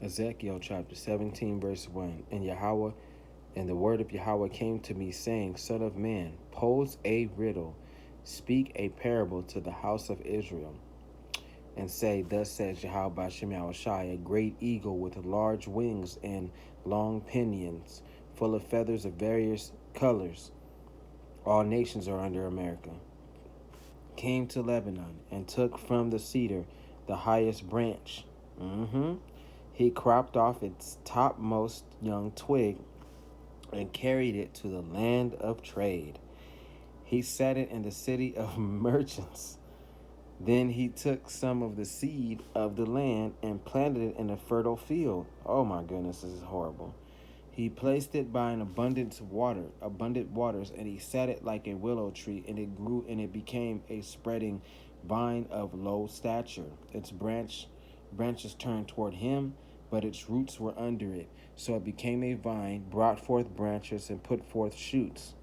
Ezekiel chapter 17, verse 1. And the word of Yahawah came to me, saying, Son of man, pose a riddle, speak a parable to the house of Israel, and say, Thus says Yahweh Bashem Yahushai, a great eagle with large wings and long pinions, full of feathers of various colors. All nations are under America. Came to Lebanon and took from the cedar the highest branch. He cropped off its topmost young twig and carried it to the land of trade. He set it in the city of merchants. Then he took some of the seed of the land and planted it in a fertile field. Oh my goodness, this is horrible. He placed it by an abundant waters, and he set it like a willow tree, and it grew, and it became a spreading vine of low stature. Its branches turned toward him, but its roots were under it. So it became a vine, brought forth branches, and put forth shoots.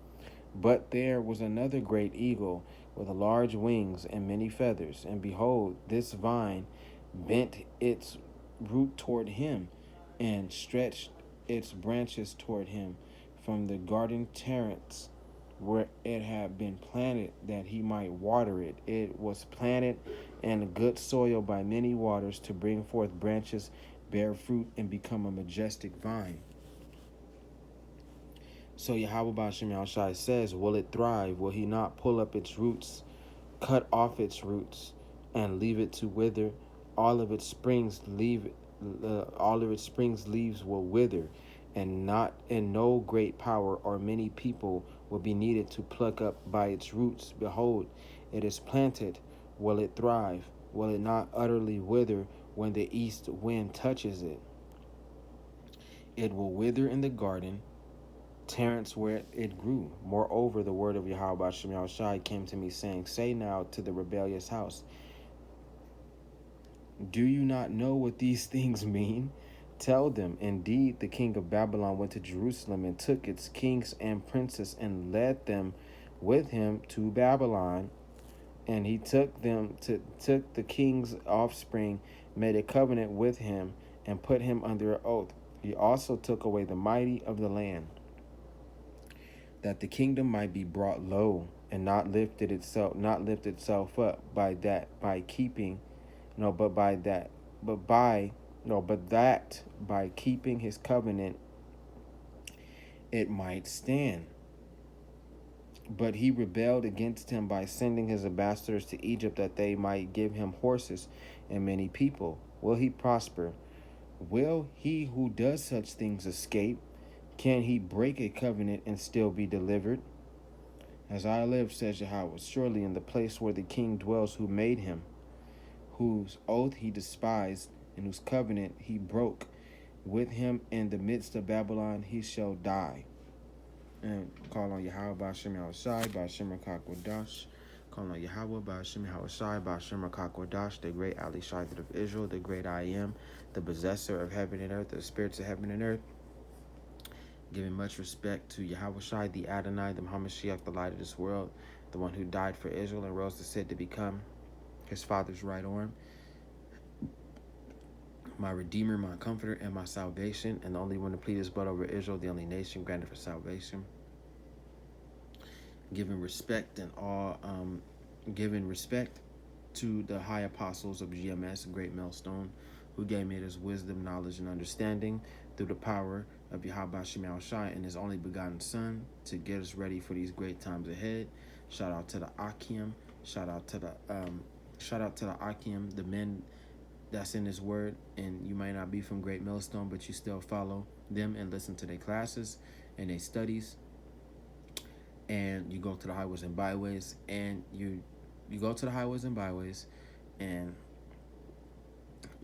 But there was another great eagle with large wings and many feathers, and behold, this vine bent its root toward him, and stretched its branches toward him from the garden terrace where it had been planted, that he might water it. It was planted in good soil by many waters, to bring forth branches, bear fruit, and become a majestic vine. So Yahweh Bashem Yahushai says, will it thrive? Will he not pull up its roots, cut off its roots, and leave it to wither? All of its springs leaves will wither, and no great power or many people will be needed to pluck up by its roots. Behold, it is planted. Will it thrive? Will it not utterly wither when the east wind touches it? It will wither in the garden Terrence where it grew. Moreover, the word of Yahweh Shem Yahushai came to me, saying, Say now to the rebellious house, do you not know what these things mean? Tell them, indeed, the king of Babylon went to Jerusalem and took its kings and princes and led them with him to Babylon. And he took the king's offspring, made a covenant with him, and put him under an oath. He also took away the mighty of the land, that the kingdom might be brought low, and not lift itself up by keeping no but by that but by no but that by keeping his covenant it might stand. But he rebelled against him by sending his ambassadors to Egypt, that they might give him horses and many people. Will he prosper? Will he who does such things escape? Can he break a covenant and still be delivered? As I live, says Yahweh, surely in the place where the king dwells, who made him, whose oath he despised, and whose covenant he broke with him in the midst of Babylon, he shall die. And call on Yahweh Ba'ashem Yahushai, Ba'ashem Rakakwadash. Call on Yahweh Ba'ashem Yahushai, Ba'ashem Rakakwadash, the great Ali Shaitan of Israel, the great I am, the possessor of heaven and earth, the spirits of heaven and earth. Giving much respect to Yahweh Shai, the Adonai, the Muhammad Shiach, the light of this world, the one who died for Israel and rose to sit to become his father's right arm, my Redeemer, my Comforter, and my salvation, and the only one to plead his blood over Israel, the only nation granted for salvation. Giving respect to the high apostles of GMS, Great Millstone, who gave me his wisdom, knowledge, and understanding through the power of Yahweh Shem Yahushai and his only begotten Son, to get us ready for these great times ahead. Shout out to the Akim. Shout out to the Akim, the men that's in his word. And you might not be from Great Millstone, but you still follow them and listen to their classes and their studies. And you go to the highways and byways, and you go to the highways and byways, and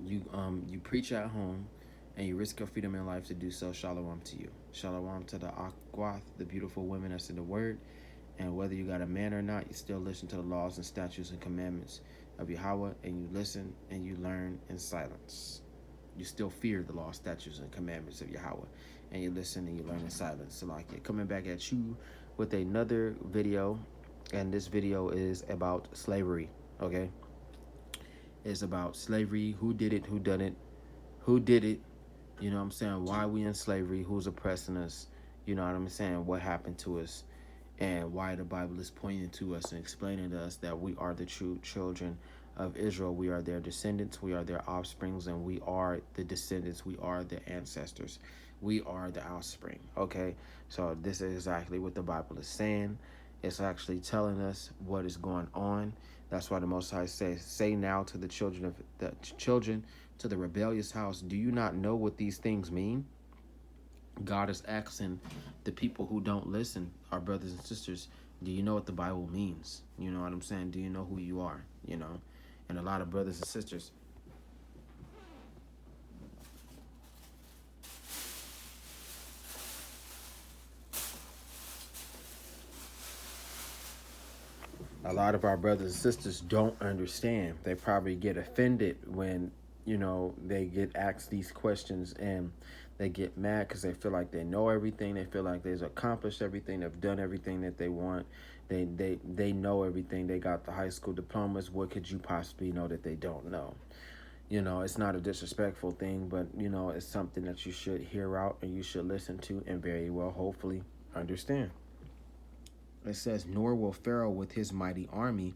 you preach at home, and you risk your freedom in life to do so. Shalom to you. Shalom to the Akwath, the beautiful women that's in the word. And whether you got a man or not, you still listen to the laws and statutes and commandments of Yahweh, and you listen and you learn in silence. You still fear the law, statutes, and commandments of Yahweh, and you listen and you learn in silence. So like coming back at you with another video, and this video is about slavery. Okay, it's about slavery. Who did it? Who done it? Who did it? You know what I'm saying? Why we in slavery? Who's oppressing us? You know what I'm saying? What happened to us? And why the Bible is pointing to us and explaining to us that we are the true children of Israel. We are their descendants. We are their offsprings, and we are the descendants. We are the ancestors. We are the offspring. Okay, so this is exactly what the Bible is saying. It's actually telling us what is going on. That's why the Most High says, "Say now to the children to the rebellious house, do you not know what these things mean?" God is asking the people who don't listen, our brothers and sisters, do you know what the Bible means? You know what I'm saying? Do you know who you are? You know, and a lot of brothers and sisters, a lot of our brothers and sisters don't understand. They probably get offended when, they get asked these questions, and they get mad because they feel like they know everything. They feel like they've accomplished everything. They've done everything that they want. They know everything. They got the high school diplomas. What could you possibly know that they don't know? It's not a disrespectful thing, but it's something that you should hear out and you should listen to and very well, hopefully, understand. It says, "Nor will Pharaoh with his mighty army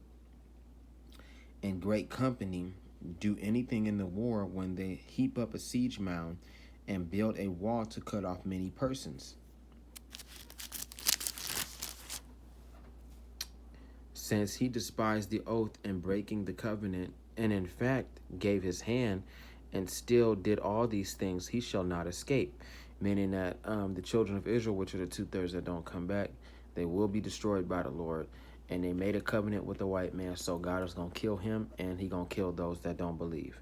and great company do anything in the war when they heap up a siege mound and build a wall to cut off many persons. Since he despised the oath in breaking the covenant, and in fact gave his hand, and still did all these things, he shall not escape." Meaning that the children of Israel, which are the 2/3 that don't come back, they will be destroyed by the Lord. And they made a covenant with the white man, so God is going to kill him, and he going to kill those that don't believe.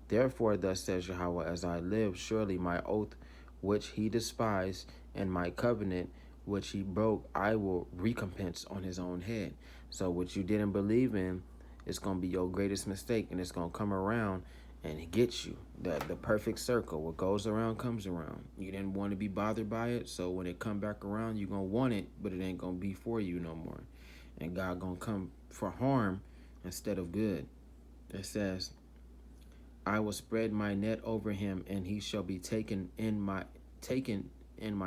"Therefore, thus says Yahawah, as I live, surely my oath which he despised, and my covenant which he broke, I will recompense on his own head." So what you didn't believe in is going to be your greatest mistake, and it's going to come around and it gets you. The perfect circle. What goes around comes around. You didn't want to be bothered by it, so when it come back around, you're going to want it, but it ain't going to be for you no more. And God going to come for harm instead of good. It says, "I will spread my net over him, and he shall be taken in my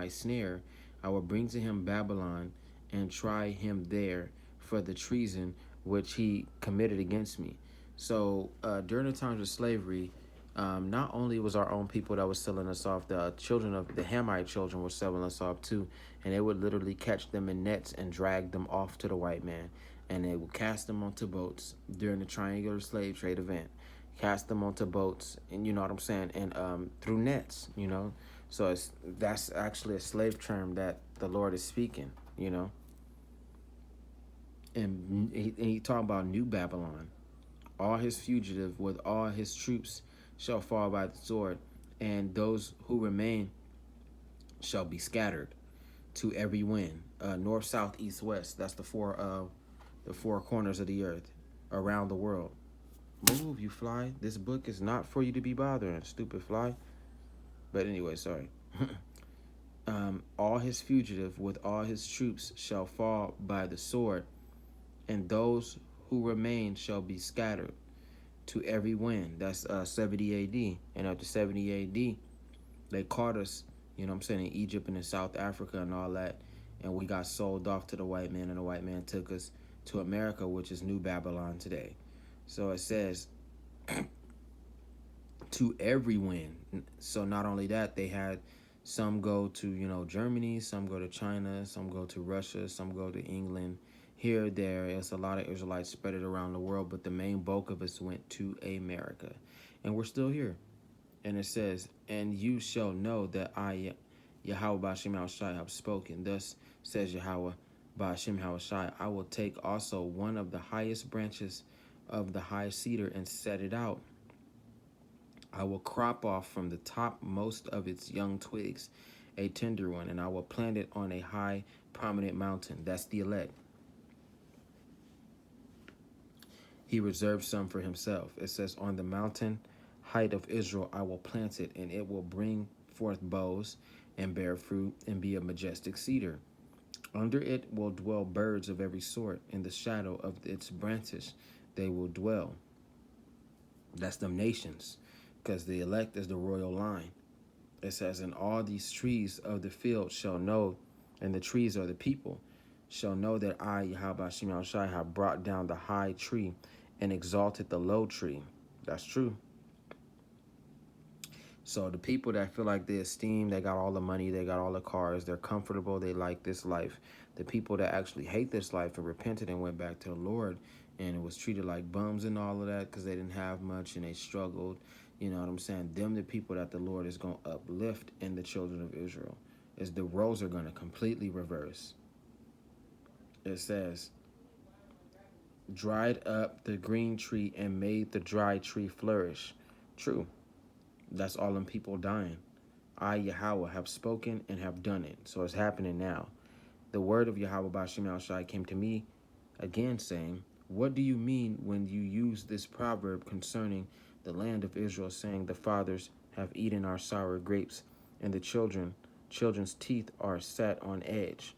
snare. I will bring to him Babylon, and try him there for the treason which he committed against me." So during the times of slavery, not only was our own people that was selling us off, the children of the Hamite children were selling us off too, and they would literally catch them in nets and drag them off to the white man, and they would cast them onto boats during the triangular slave trade event. Cast them onto boats, and you know what I'm saying, and through nets. So that's actually a slave term that the Lord is speaking. And he talking about New Babylon. "All his fugitive with all his troops shall fall by the sword, and those who remain shall be scattered to every wind, north, south, east, west." That's the four corners of the earth around the world. Move, you fly. This book is not for you to be bothering, stupid fly. But anyway, sorry. "All his fugitive with all his troops shall fall by the sword, and those who remain shall be scattered to every wind." That's 70 AD. And after 70 AD, they caught us, in Egypt and in South Africa and all that. And we got sold off to the white man, and the white man took us to America, which is New Babylon today. So it says, to every wind. So not only that, they had some go to, Germany, some go to China, some go to Russia, some go to England. Here, there, it's a lot of Israelites spread it around the world, but the main bulk of us went to America. And we're still here. And it says, "And you shall know that I, Yahawah Ba'ashem Hawashai, have spoken. Thus says Yahawah Ba'ashem Hawashai, I will take also one of the highest branches of the high cedar and set it out. I will crop off from the top most of its young twigs, a tender one, and I will plant it on a high, prominent mountain." That's the elect. He reserves some for himself. It says, "On the mountain height of Israel I will plant it, and it will bring forth boughs and bear fruit and be a majestic cedar. Under it will dwell birds of every sort. In the shadow of its branches they will dwell." That's them nations, because the elect is the royal line. It says, and all these trees of the field shall know, and the trees are the people, shall know that I, Yahweh Shem Yahushai, have brought down the high tree and exalted the low tree. That's true. So the people that feel like they esteem, they got all the money, they got all the cars, they're comfortable, they like this life. The people that actually hate this life and repented and went back to the Lord and was treated like bums and all of that because they didn't have much and they struggled. You know what I'm saying? Them the people that the Lord is going to uplift in the children of Israel. Is the roles are going to completely reverse. It says, dried up the green tree and made the dry tree flourish. True. That's all them people dying. I, Yahawah, have spoken and have done it. So it's happening now. The word of Yahawah Ba'Shem Yahushai came to me again, saying, what do you mean when you use this proverb concerning the land of Israel, saying, the fathers have eaten our sour grapes, and the children's teeth are set on edge?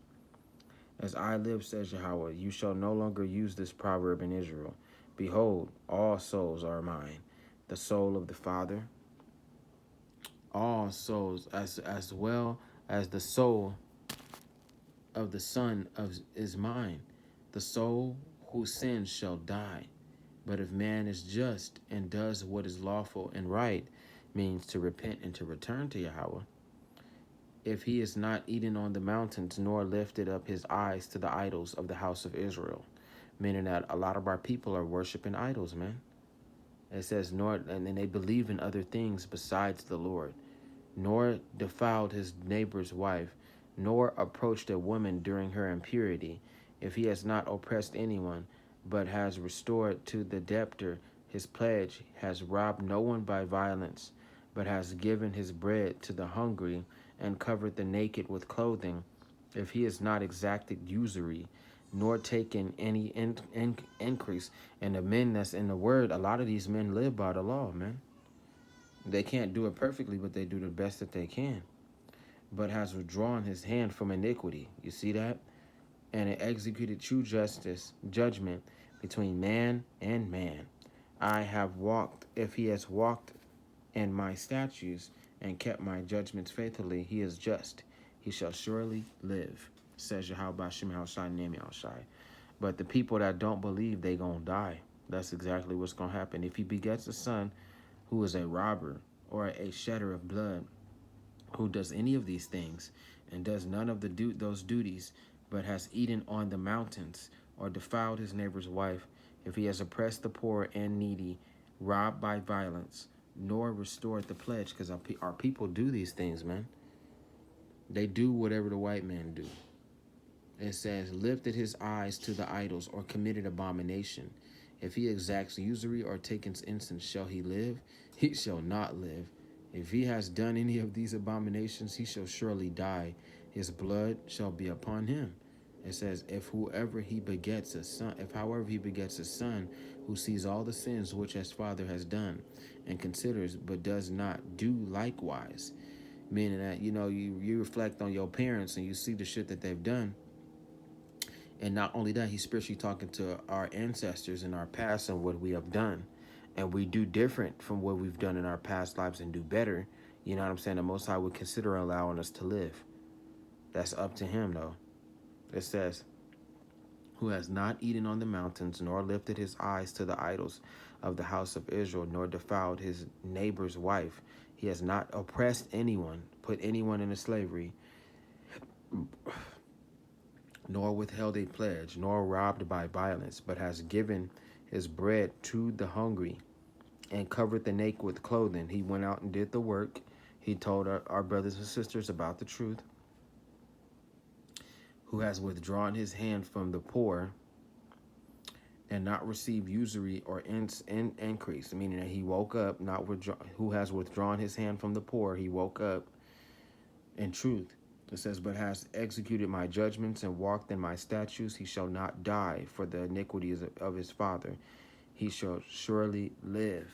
As I live, says Yahawah, you shall no longer use this proverb in Israel. Behold, all souls are mine. The soul of the Father, all souls, as well as the soul of the Son is mine. The soul who sins shall die. But if man is just and does what is lawful and right, means to repent and to return to Yahawah, if he is not eaten on the mountains, nor lifted up his eyes to the idols of the house of Israel, meaning that a lot of our people are worshiping idols, man. It says, nor, and they believe in other things besides the Lord, nor defiled his neighbor's wife, nor approached a woman during her impurity, if he has not oppressed anyone, but has restored to the debtor his pledge, has robbed no one by violence, but has given his bread to the hungry, and covered the naked with clothing, if he has not exacted usury, nor taken any increase. And the men that's in the word, a lot of these men live by the law, man. They can't do it perfectly, but they do the best that they can. But has withdrawn his hand from iniquity. You see that? And it executed true judgment between man and man. I have walked, if he has walked in my statutes and kept my judgments faithfully, he is just. He shall surely live, says Yahweh Ba'Shem Yahushai Name Yahushai. But the people that don't believe, they gonna die. That's exactly what's gonna happen. If he begets a son who is a robber or a shedder of blood, who does any of these things and does none of those duties, but has eaten on the mountains or defiled his neighbor's wife, if he has oppressed the poor and needy, robbed by violence, nor restored the pledge, because our people do these things, man. They do whatever the white men do. It says, lifted his eyes to the idols or committed abomination. If he exacts usury or takes incense, shall he live? He shall not live. If he has done any of these abominations, he shall surely die. His blood shall be upon him. It says, if however he begets a son who sees all the sins which his father has done and considers but does not do likewise, meaning that, you reflect on your parents and you see the shit that they've done. And not only that, he's spiritually talking to our ancestors in our past and what we have done. And we do different from what we've done in our past lives and do better. You know what I'm saying? The Most High would consider allowing us to live. That's up to him, though. It says, who has not eaten on the mountains, nor lifted his eyes to the idols of the house of Israel, nor defiled his neighbor's wife. He has not oppressed anyone, put anyone into slavery, nor withheld a pledge, nor robbed by violence, but has given his bread to the hungry, and covered the naked with clothing. He went out and did the work. He told our brothers and sisters about the truth. Who has withdrawn his hand from the poor and not received usury or increase, meaning that he woke up, who has withdrawn his hand from the poor, he woke up in truth. It says, but has executed my judgments and walked in my statutes, he shall not die for the iniquities of his father. He shall surely live.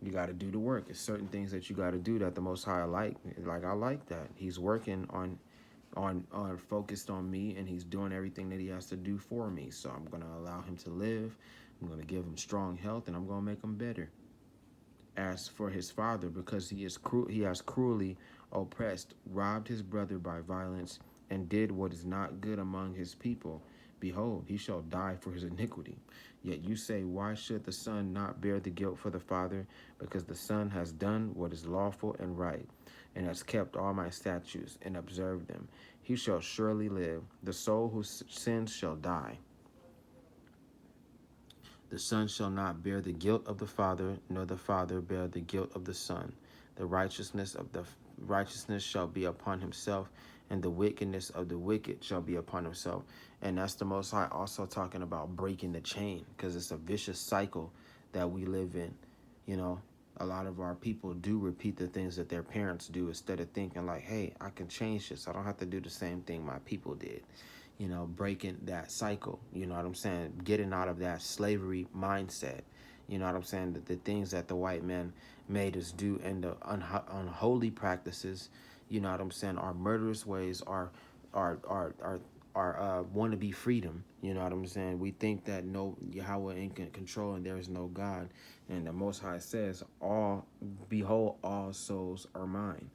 You got to do the work. It's certain things that you got to do that the Most High like. Like, I like that. He's working on focused on me, and he's doing everything that he has to do for me. So I'm going to allow him to live. I'm going to give him strong health, and I'm going to make him better. as for his father, because he has cruelly oppressed, robbed his brother by violence, and did what is not good among his people. Behold, he shall die for his iniquity. Yet you say, why should the son not bear the guilt for the father? Because the son has done what is lawful and right, and has kept all my statutes and observed them. He shall surely live. The soul who sins shall die. The son shall not bear the guilt of the father, nor the father bear the guilt of the son. The righteousness shall be upon himself, and the wickedness of the wicked shall be upon himself. And that's the Most High also talking about breaking the chain, because it's a vicious cycle that we live in. You know, a lot of our people do repeat the things that their parents do instead of thinking like, hey, I can change this. I don't have to do the same thing my people did. You know, breaking that cycle, you know what I'm saying? Getting out of that slavery mindset, you know what I'm saying? The things that the white man made us do, and the unholy practices, you know what I'm saying? Our murderous ways, our want to be freedom, you know what I'm saying? We think that no Yahweh in control and there is no God. And the Most High says, behold, all souls are mine.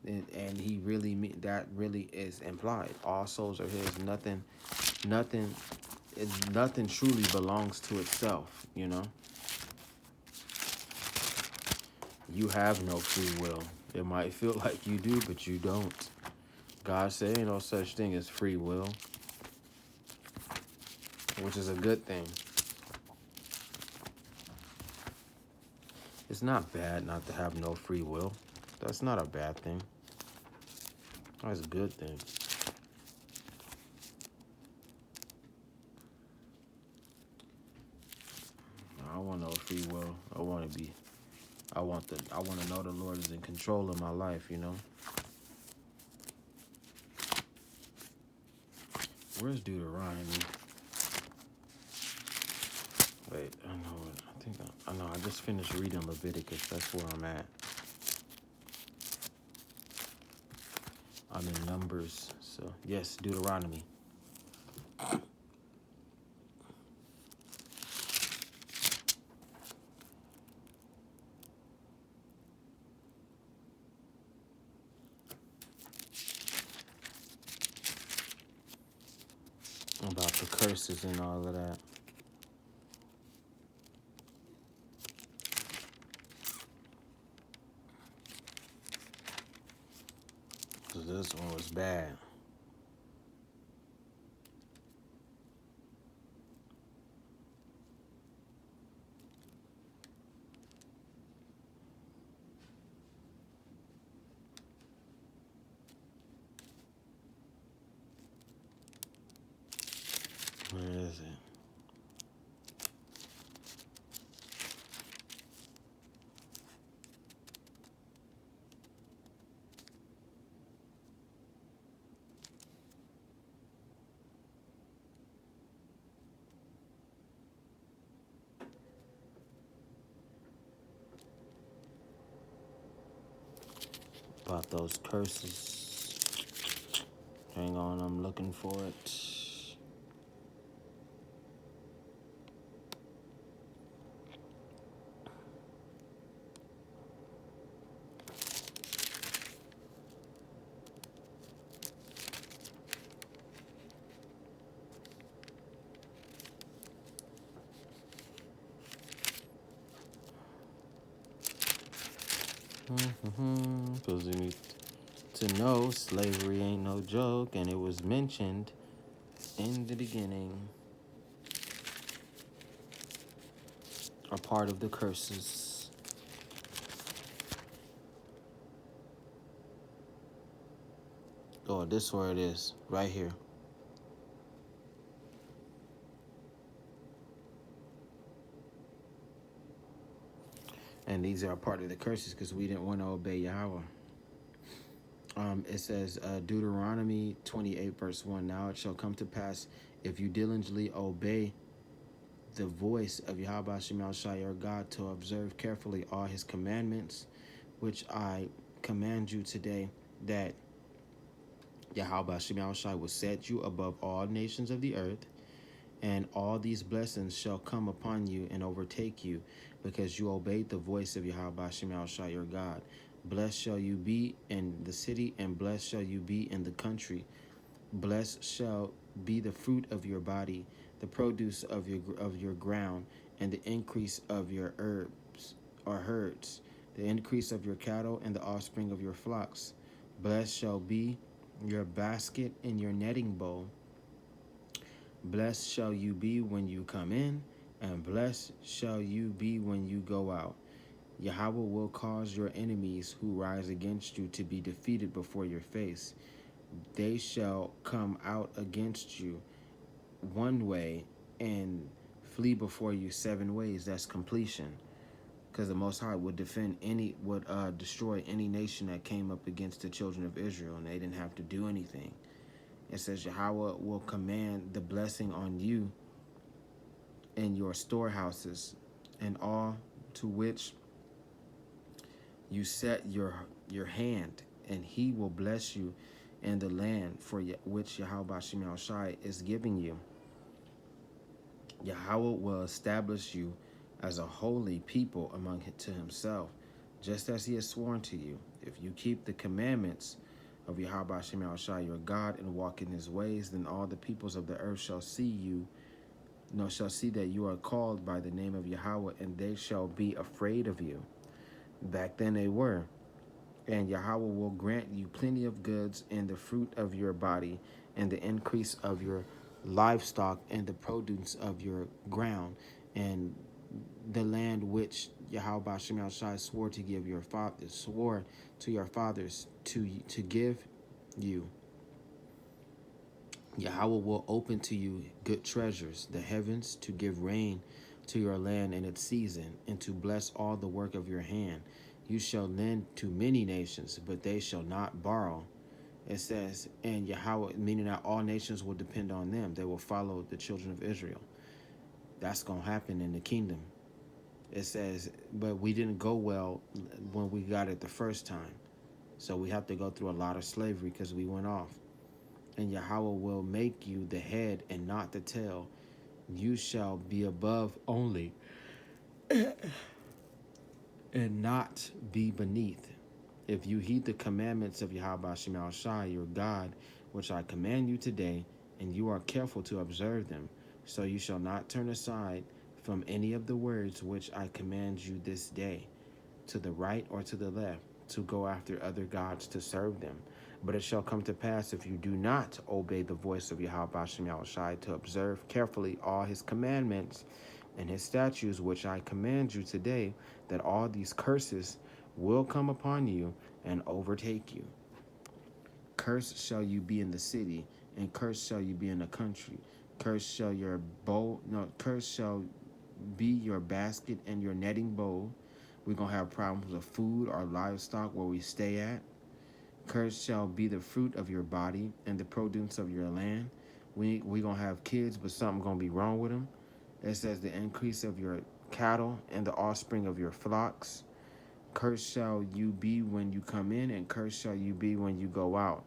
And he really that really is implied. All souls are his. Nothing truly belongs to itself. You know, you have no free will. It might feel like you do, but you don't. God said ain't no such thing as free will, which is a good thing. It's not bad not to have no free will. That's not a bad thing. That's a good thing. I want no free will. I want to know the Lord is in control of my life, you know? Where's Deuteronomy? Wait, I know I just finished reading Leviticus. That's where I'm at. I'm in Numbers. So, yes, Deuteronomy. About the curses and all of that. So this one was bad. Where is it? About those curses. Hang on, I'm looking for it. Because you need to know slavery ain't no joke, and it was mentioned in the beginning. Are part of the curses. Oh, this is where it is, right here. And these are part of the curses because we didn't want to obey Yahweh. It says Deuteronomy 28 verse 1. Now it shall come to pass, if you diligently obey the voice of Yahweh Shemel Shai your God, to observe carefully all his commandments, which I command you today, that Yahweh Shemel Shai will set you above all nations of the earth, And all these blessings shall come upon you and overtake you, because you obeyed the voice of Yahweh Shema Shai your God. Blessed shall you be in the city, and blessed shall you be in the country. Blessed shall be the fruit of your body, the produce of your ground, and the increase of your herbs or herds, the increase of your cattle, and the offspring of your flocks. Blessed shall be your basket and your netting bowl. Blessed shall you be when you come in, and blessed shall you be when you go out. Yahweh will cause your enemies who rise against you to be defeated before your face. They shall come out against you one way and flee before you 7 ways. That's completion. Because the Most High would destroy any nation that came up against the children of Israel, and they didn't have to do anything. It says Yahweh will command the blessing on you in your storehouses, and all to which you set your hand, and he will bless you in the land for which Yahweh Shema Shai is giving you. Yahweh will establish you as a holy people to himself, just as he has sworn to you. If you keep the commandments of Yahweh Shema Shai your God and walk in his ways, then all the peoples of the earth shall see that you are called by the name of Yahweh, and they shall be afraid of you. Back then they were. And Yahweh will grant you plenty of goods and the fruit of your body and the increase of your livestock and the produce of your ground and the land which Yahweh Shema Shai swore to give your fathers, swore to your fathers to give you. Yahweh will open to you good treasures, the heavens, to give rain to your land in its season, and to bless all the work of your hand. You shall lend to many nations, but they shall not borrow. It says, and Yahweh, meaning that all nations will depend on them. They will follow the children of Israel. That's going to happen in the kingdom. It says, but we didn't go well when we got it the first time. So we have to go through a lot of slavery because we went off. And Yahweh will make you the head and not the tail. You shall be above only and not be beneath. If you heed the commandments of Yahweh Shema Shai, your God, which I command you today, and you are careful to observe them, so you shall not turn aside from any of the words which I command you this day, to the right or to the left, to go after other gods to serve them. But it shall come to pass, if you do not obey the voice of Yahweh Shema Shai, to observe carefully all his commandments and his statutes which I command you today, that all these curses will come upon you and overtake you. Cursed shall you be in the city, and cursed shall you be in the country. Cursed shall be your basket and your netting bowl. We're gonna have problems with food or livestock where we stay at. Cursed shall be the fruit of your body and the produce of your land. We gonna have kids, but something gonna be wrong with them. It says the increase of your cattle and the offspring of your flocks. Cursed shall you be when you come in, and cursed shall you be when you go out.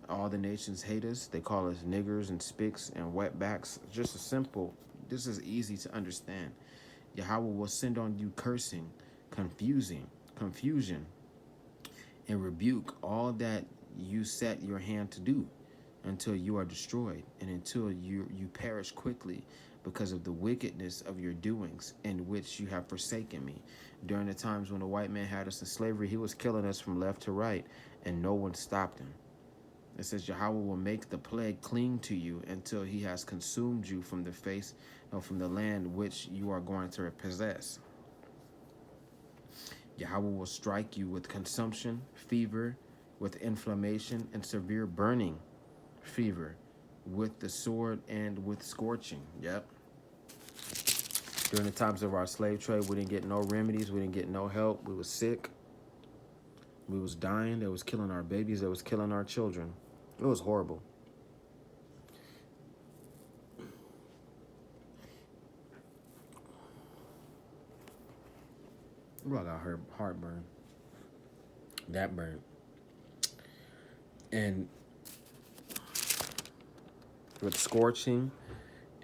All the nations hate us. They call us niggers and spicks and wetbacks. Just a simple, this is easy to understand. Yahweh will send on you cursing, confusion, and rebuke all that you set your hand to do until you are destroyed and until you perish quickly because of the wickedness of your doings in which you have forsaken me. During the times when the white man had us in slavery, he was killing us from left to right, and no one stopped him. It says Yahweh will make the plague cling to you until he has consumed you from the face or from the land which you are going to possess. Yahweh will strike you with consumption, fever, with inflammation, and severe burning fever, with the sword and with scorching. Yep. During the times of our slave trade, we didn't get no remedies. We didn't get no help. We was sick. We was dying. They was killing our babies. They was killing our children. It was horrible. Well, I got heartburn. That burn. And with scorching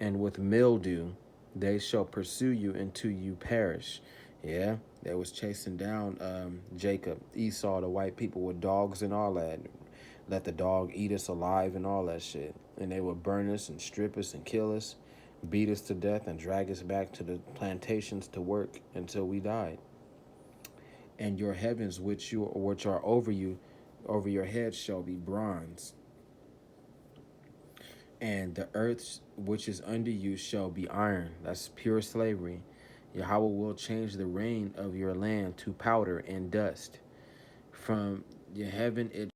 and with mildew they shall pursue you until you perish. Yeah, they was chasing down Jacob, Esau, the white people with dogs and all that. Let the dog eat us alive and all that shit. And they would burn us and strip us and kill us, beat us to death and drag us back to the plantations to work until we died. And your heavens which are over you, over your head, shall be bronze, and the earth which is under you shall be iron. That's pure slavery. Yahweh will change the rain of your land to powder and dust. From your heaven it